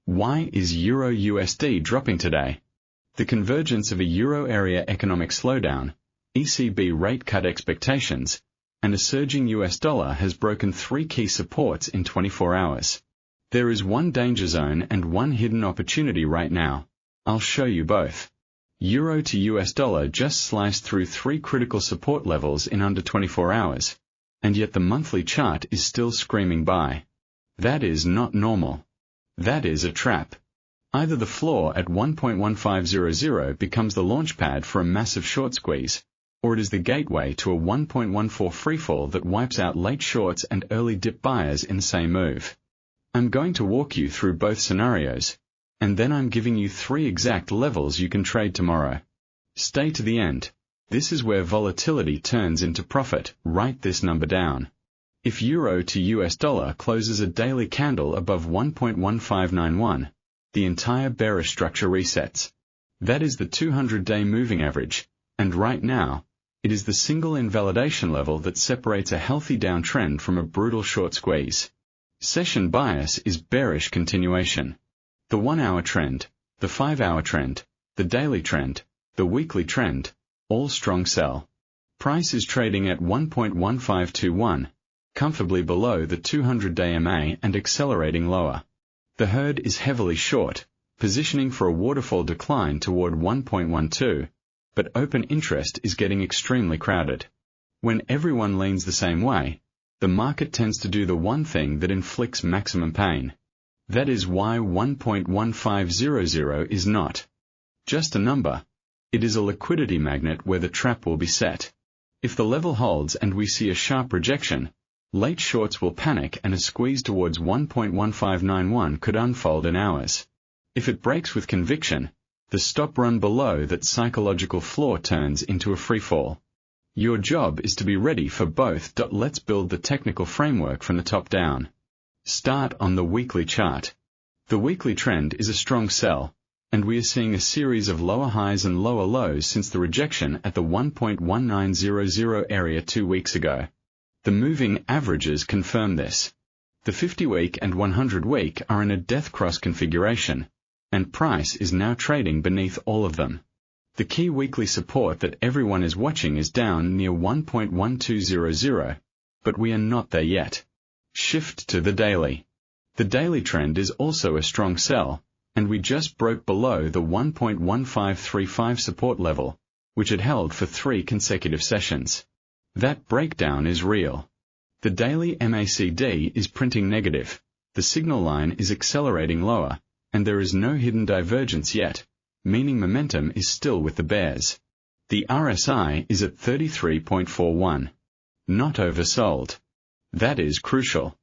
Why is Euro USD dropping today? The convergence of a Euro area economic slowdown, ECB rate cut expectations, and a surging US dollar has broken three key supports in 24 hours. There is one danger zone and one hidden opportunity right now. I'll show you both. Euro to US dollar just sliced through three critical support levels in under 24 hours, and yet the monthly chart is still screaming buy. That is not normal. That is a trap. Either the floor at 1.1500 becomes the launchpad for a massive short squeeze, or it is the gateway to a 1.14 freefall that wipes out late shorts and early dip buyers in the same move. I'm going to walk you through both scenarios, and then I'm giving you three exact levels you can trade tomorrow. Stay to the end. This is where volatility turns into profit. Write this number down. If Euro to US dollar closes a daily candle above 1.1591, the entire bearish structure resets. That is the 200-day moving average, and right now, it is the single invalidation level that separates a healthy downtrend from a brutal short squeeze. Session bias is bearish continuation. The 1-hour trend, the 5-hour trend, the daily trend, the weekly trend, all strong sell. Price is trading at 1.1521, comfortably below the 200-day MA and accelerating lower. The herd is heavily short, positioning for a waterfall decline toward 1.12, but open interest is getting extremely crowded. When everyone leans the same way, the market tends to do the one thing that inflicts maximum pain. That is why 1.1500 is not just a number. It is a liquidity magnet where the trap will be set. If the level holds and we see a sharp rejection, late shorts will panic and a squeeze towards 1.1591 could unfold in hours. If it breaks with conviction, the stop run below that psychological floor turns into a freefall. Your job is to be ready for both. Let's build the technical framework from the top down. Start on the weekly chart. The weekly trend is a strong sell, and we are seeing a series of lower highs and lower lows since the rejection at the 1.1900 area 2 weeks ago. The moving averages confirm this. The 50-week and 100-week are in a death cross configuration, and price is now trading beneath all of them. The key weekly support that everyone is watching is down near 1.1200, but we are not there yet. Shift to the daily. The daily trend is also a strong sell, and we just broke below the 1.1535 support level, which it held for 3 consecutive sessions. That breakdown is real. The daily MACD is printing negative, the signal line is accelerating lower, and there is no hidden divergence yet, meaning momentum is still with the bears. The RSI is at 33.41. Not oversold. That is crucial.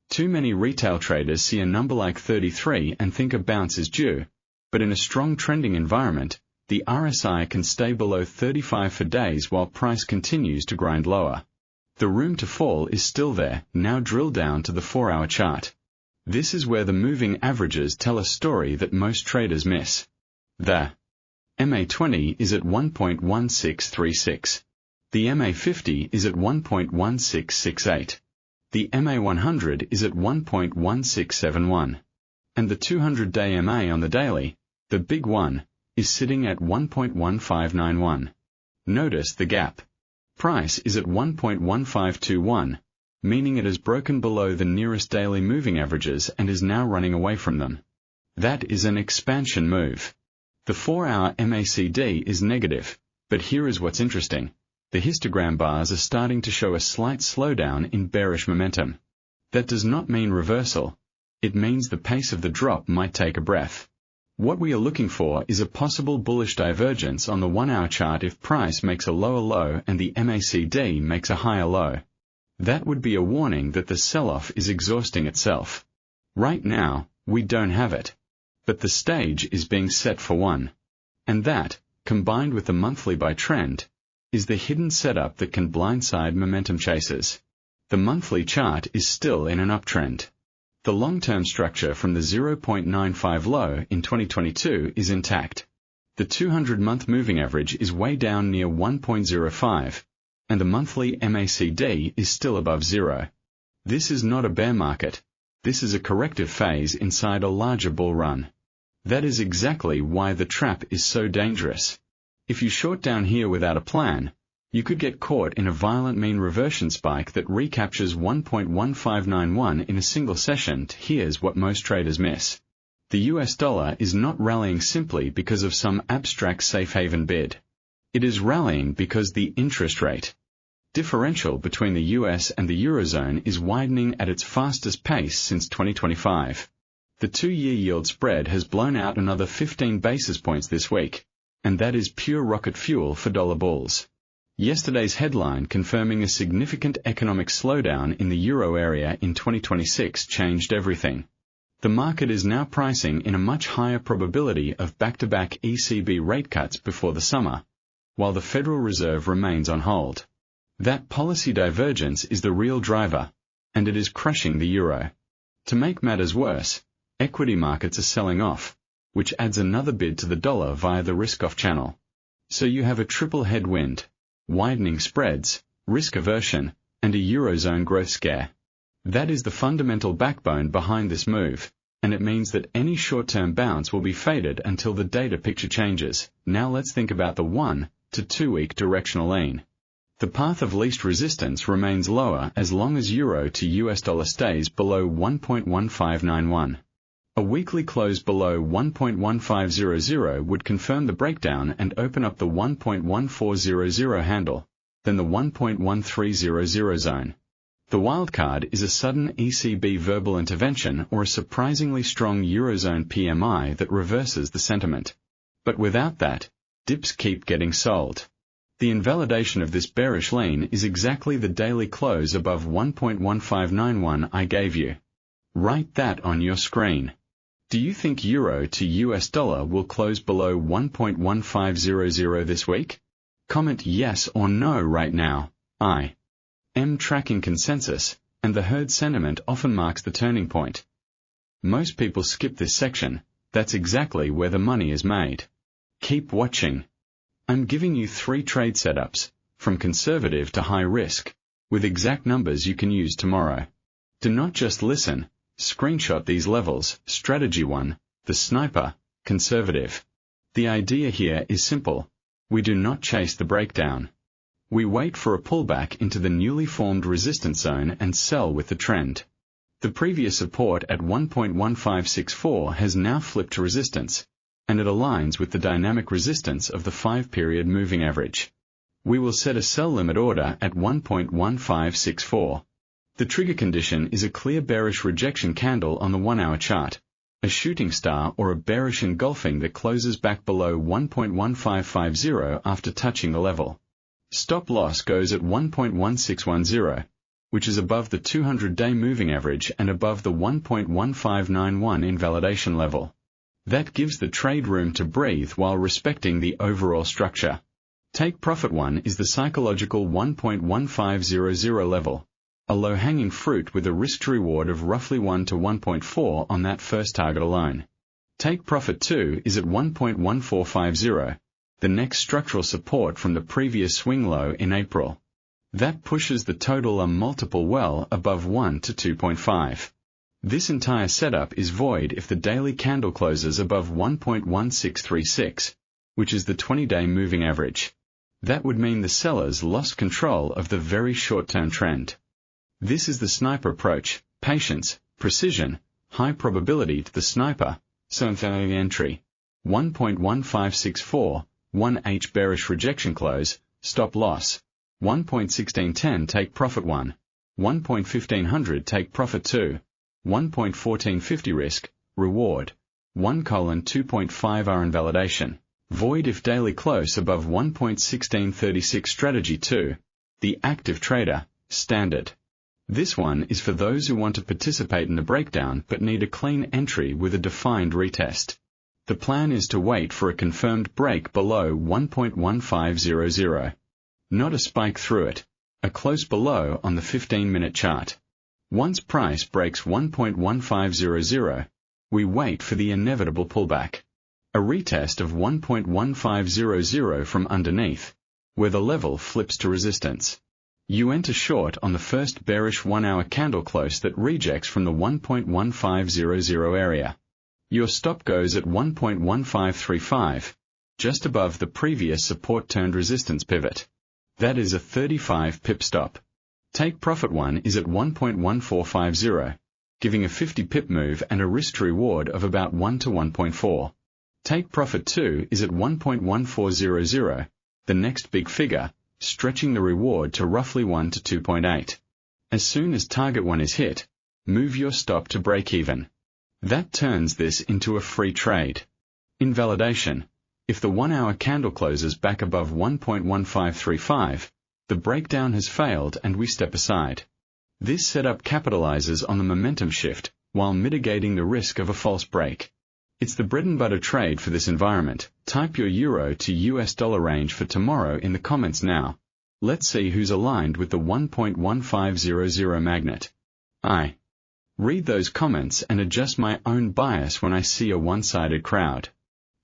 Too many retail traders see a number like 33 and think a bounce is due, but in a strong trending environment, the RSI can stay below 35 for days while price continues to grind lower. The room to fall is still there. Now drill down to the 4-hour chart. This is where the moving averages tell a story that most traders miss. The MA20 is at 1.1636. The MA50 is at 1.1668. The MA100 is at 1.1671. And the 200-day MA on the daily, the big one, is sitting at 1.1591. Notice the gap. Price is at 1.1521, meaning it has broken below the nearest daily moving averages and is now running away from them. That is an expansion move. The 4-hour MACD is negative, but here is what's interesting. The histogram bars are starting to show a slight slowdown in bearish momentum. That does not mean reversal. It means the pace of the drop might take a breath. What we are looking for is a possible bullish divergence on the 1-hour chart if price makes a lower low and the MACD makes a higher low. That would be a warning that the sell-off is exhausting itself. Right now, we don't have it. But the stage is being set for one. And that, combined with the monthly buy trend, is the hidden setup that can blindside momentum chasers. The monthly chart is still in an uptrend. The long-term structure from the 0.95 low in 2022 is intact. The 200-month moving average is way down near 1.05, and the monthly MACD is still above zero. This is not a bear market. This is a corrective phase inside a larger bull run. That is exactly why the trap is so dangerous. If you short down here without a plan, you could get caught in a violent mean reversion spike that recaptures 1.1591 in a single session. Here's what most traders miss. The US dollar is not rallying simply because of some abstract safe haven bid. It is rallying because the interest rate differential between the US and the eurozone is widening at its fastest pace since 2025. The 2-year yield spread has blown out another 15 basis points this week, and that is pure rocket fuel for dollar bulls. Yesterday's headline confirming a significant economic slowdown in the euro area in 2026 changed everything. The market is now pricing in a much higher probability of back-to-back ECB rate cuts before the summer, while the Federal Reserve remains on hold. That policy divergence is the real driver, and it is crushing the euro. To make matters worse, equity markets are selling off, which adds another bid to the dollar via the risk-off channel. So you have a triple headwind: widening spreads, risk aversion, and a eurozone growth scare. That is the fundamental backbone behind this move, and it means that any short-term bounce will be faded until the data picture changes. Now let's think about the 1 to 2 week directional lean. The path of least resistance remains lower as long as euro to US dollar stays below 1.1591. A weekly close below 1.1500 would confirm the breakdown and open up the 1.1400 handle, then the 1.1300 zone. The wildcard is a sudden ECB verbal intervention or a surprisingly strong eurozone PMI that reverses the sentiment. But without that, dips keep getting sold. The invalidation of this bearish lean is exactly the daily close above 1.1591 I gave you. Write that on your screen. Do you think euro to US dollar will close below 1.1500 this week? Comment yes or no right now. I am tracking consensus, and the herd sentiment often marks the turning point. Most people skip this section. That's exactly where the money is made. Keep watching. I'm giving you 3 trade setups, from conservative to high risk, with exact numbers you can use tomorrow. Do not just listen. Screenshot these levels. Strategy 1, the sniper, conservative. The idea here is simple. We do not chase the breakdown. We wait for a pullback into the newly formed resistance zone and sell with the trend. The previous support at 1.1564 has now flipped to resistance, and it aligns with the dynamic resistance of the 5-period moving average. We will set a sell limit order at 1.1564. The trigger condition is a clear bearish rejection candle on the 1-hour chart, a shooting star or a bearish engulfing that closes back below 1.1550 after touching the level. Stop loss goes at 1.1610, which is above the 200-day moving average and above the 1.1591 invalidation level. That gives the trade room to breathe while respecting the overall structure. Take profit 1 is the psychological 1.1500 level, a low-hanging fruit with a risk-to-reward of roughly 1 to 1.4 on that first target alone. Take profit 2 is at 1.1450, the next structural support from the previous swing low in April. That pushes the total a multiple well above 1 to 2.5. This entire setup is void if the daily candle closes above 1.1636, which is the 20-day moving average. That would mean the sellers lost control of the very short-term trend. This is the sniper approach: patience, precision, high probability to the sniper, so entry. 1.1564, 1H bearish rejection close, stop loss. 1.1610 take profit 1. 1.1500 take profit 2. 1.1450 risk, reward. 1:2.5 invalidation. Void if daily close above 1.1636 strategy 2. The active trader, standard. This one is for those who want to participate in the breakdown but need a clean entry with a defined retest. The plan is to wait for a confirmed break below 1.1500. Not a spike through it, a close below on the 15-minute chart. Once price breaks 1.1500, we wait for the inevitable pullback. A retest of 1.1500 from underneath, where the level flips to resistance. You enter short on the first bearish 1-hour candle close that rejects from the 1.1500 area. Your stop goes at 1.1535, just above the previous support-turned-resistance pivot. That is a 35 pip stop. Take profit 1 is at 1.1450, giving a 50 pip move and a risk-to-reward of about 1 to 1.4. Take profit 2 is at 1.1400, the next big figure, stretching the reward to roughly 1 to 2.8. As soon as target 1 is hit, move your stop to break even. That turns this into a free trade. Invalidation. If the 1-hour candle closes back above 1.1535, the breakdown has failed and we step aside. This setup capitalizes on the momentum shift while mitigating the risk of a false break. It's the bread and butter trade for this environment. Type your euro to US dollar range for tomorrow in the comments now. Let's see who's aligned with the 1.1500 magnet. I read those comments and adjust my own bias when I see a one-sided crowd.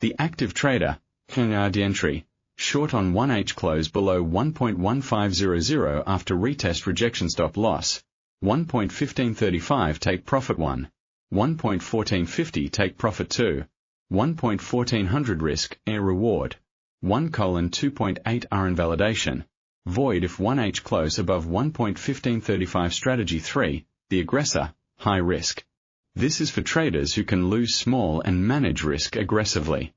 The active trader, the entry, short on 1H close below 1.1500 after retest rejection stop loss, 1.1535 take profit 1. 1.1450 take profit 2, 1.1400 risk, reward, 1:2.8 are invalidation, void if 1H close above 1.1535 strategy 3, the aggressor, high risk. This is for traders who can lose small and manage risk aggressively.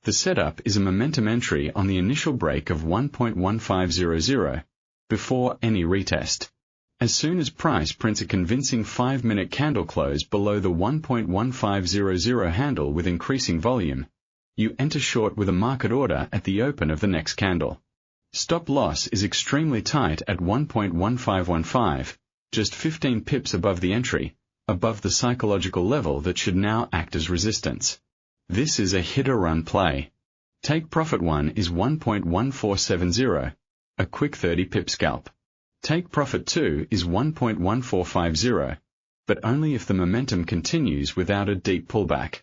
The setup is a momentum entry on the initial break of 1.1500, before any retest. As soon as price prints a convincing 5-minute candle close below the 1.1500 handle with increasing volume, you enter short with a market order at the open of the next candle. Stop loss is extremely tight at 1.1515, just 15 pips above the entry, above the psychological level that should now act as resistance. This is a hit-or-run play. Take profit 1 is 1.1470, a quick 30 pip scalp. Take profit 2 is 1.1450, but only if the momentum continues without a deep pullback.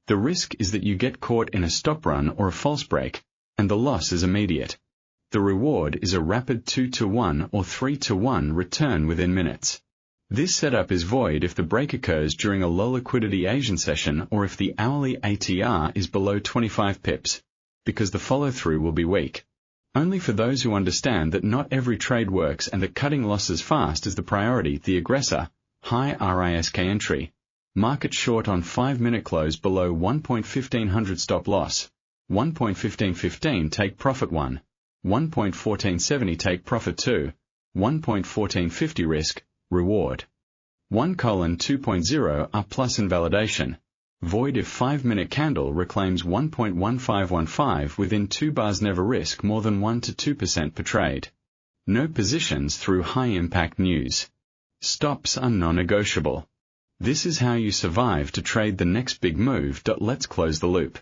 The risk is that you get caught in a stop run or a false break, and the loss is immediate. The reward is a rapid 2-to-1 or 3-to-1 return within minutes. This setup is void if the break occurs during a low liquidity Asian session or if the hourly ATR is below 25 pips, because the follow-through will be weak. Only for those who understand that not every trade works and that cutting losses fast is the priority, the aggressor, high risk entry. Market short on 5-minute close below 1.1500 stop loss, 1.1515 take profit 1, 1.1470 take profit 2, 1.1450 risk, reward. 1:2.0 are plus invalidation. Void if 5-minute candle reclaims 1.1515 within 2 bars. Never risk more than 1 to 2% per trade. No positions through high-impact news. Stops are non-negotiable. This is how you survive to trade the next big move. Let's close the loop.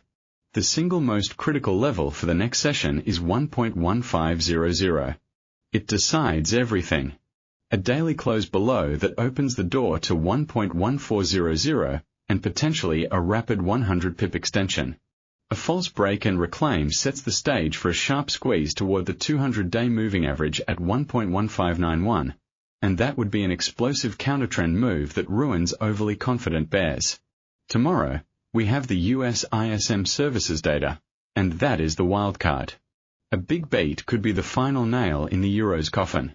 The single most critical level for the next session is 1.1500. It decides everything. A daily close below that opens the door to 1.1400 and potentially a rapid 100 pip extension. A false break and reclaim sets the stage for a sharp squeeze toward the 200-day moving average at 1.1591, and that would be an explosive countertrend move that ruins overly confident bears. Tomorrow, we have the US ISM services data, and that is the wildcard. A big beat could be the final nail in the euro's coffin.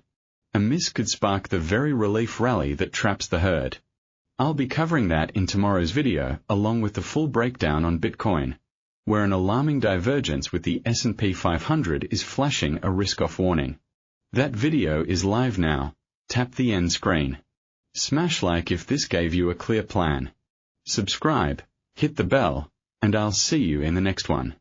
A miss could spark the very relief rally that traps the herd. I'll be covering that in tomorrow's video along with the full breakdown on Bitcoin, where an alarming divergence with the S&P 500 is flashing a risk-off warning. That video is live now. Tap the end screen. Smash like if this gave you a clear plan. Subscribe, hit the bell, and I'll see you in the next one.